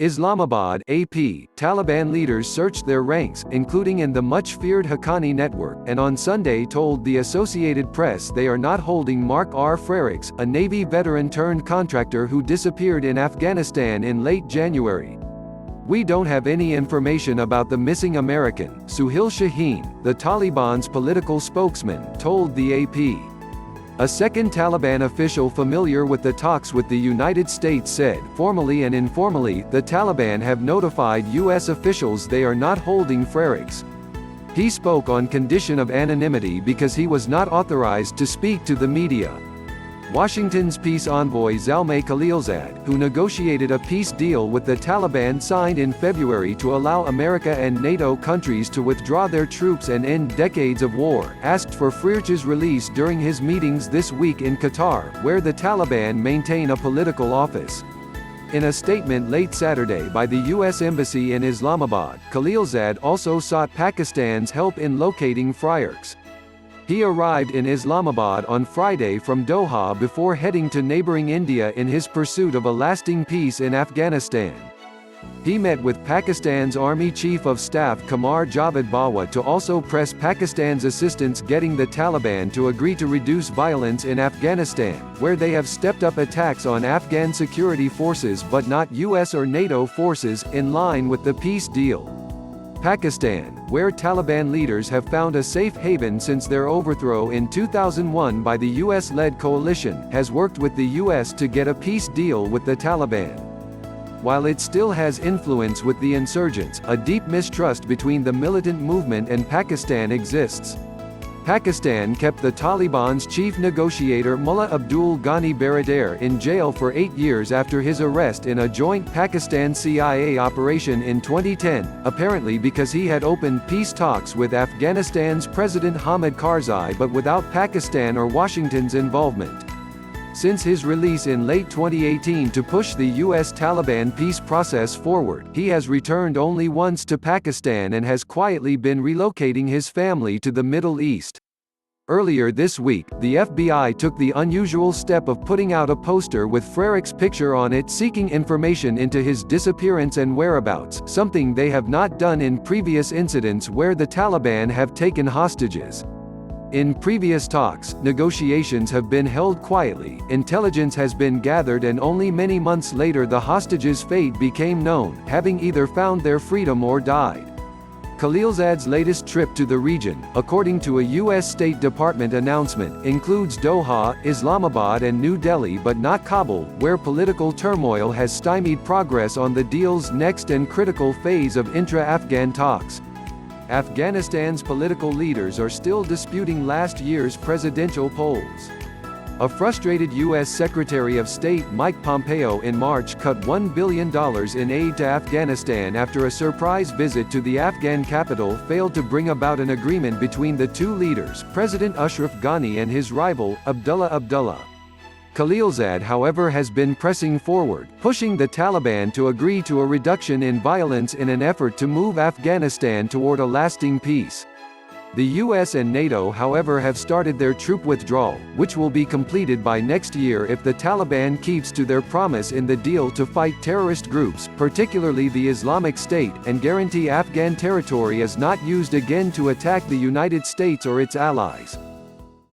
Islamabad (AP), Taliban leaders searched their ranks, including in the much-feared Haqqani network, and on Sunday told the Associated Press they are not holding Mark R. Frerichs, a Navy veteran-turned-contractor who disappeared in Afghanistan in late January. "We don't have any information about the missing American," Sohail Shaheen, the Taliban's political spokesman, told the AP. A second Taliban official familiar with the talks with the United States said, formally and informally, the Taliban have notified U.S. officials they are not holding Frerichs. He spoke on condition of anonymity because he was not authorized to speak to the media. Washington's peace envoy Zalmay Khalilzad, who negotiated a peace deal with the Taliban signed in February to allow America and NATO countries to withdraw their troops and end decades of war, asked for Frierchs' release during his meetings this week in Qatar, where the Taliban maintain a political office. In a statement late Saturday by the U.S. Embassy in Islamabad, Khalilzad also sought Pakistan's help in locating Frierchs. He arrived in Islamabad on Friday from Doha before heading to neighboring India in his pursuit of a lasting peace in Afghanistan. He met with Pakistan's Army Chief of Staff Qamar Javed Bajwa to also press Pakistan's assistance getting the Taliban to agree to reduce violence in Afghanistan, where they have stepped up attacks on Afghan security forces but not US or NATO forces, in line with the peace deal. Pakistan, where Taliban leaders have found a safe haven since their overthrow in 2001 by the US-led coalition, has worked with the US to get a peace deal with the Taliban. While it still has influence with the insurgents, a deep mistrust between the militant movement and Pakistan exists. Pakistan kept the Taliban's chief negotiator Mullah Abdul Ghani Baradar in jail for 8 years after his arrest in a joint Pakistan-CIA operation in 2010, apparently because he had opened peace talks with Afghanistan's President Hamid Karzai but without Pakistan or Washington's involvement. Since his release in late 2018 to push the US-Taliban peace process forward, he has returned only once to Pakistan and has quietly been relocating his family to the Middle East. Earlier this week, the FBI took the unusual step of putting out a poster with Frerichs' picture on it seeking information into his disappearance and whereabouts, something they have not done in previous incidents where the Taliban have taken hostages. In previous talks, negotiations have been held quietly, intelligence has been gathered and only many months later the hostages' fate became known, having either found their freedom or died. Khalilzad's latest trip to the region, according to a U.S. State Department announcement, includes Doha, Islamabad and New Delhi but not Kabul, where political turmoil has stymied progress on the deal's next and critical phase of intra-Afghan talks. Afghanistan's political leaders are still disputing last year's presidential polls. A frustrated U.S. Secretary of State Mike Pompeo in March cut $1 billion in aid to Afghanistan after a surprise visit to the Afghan capital failed to bring about an agreement between the two leaders, President Ashraf Ghani and his rival, Abdullah. Khalilzad, however, has been pressing forward, pushing the Taliban to agree to a reduction in violence in an effort to move Afghanistan toward a lasting peace. The US and NATO, however, have started their troop withdrawal, which will be completed by next year if the Taliban keeps to their promise in the deal to fight terrorist groups, particularly the Islamic State, and guarantee Afghan territory is not used again to attack the United States or its allies.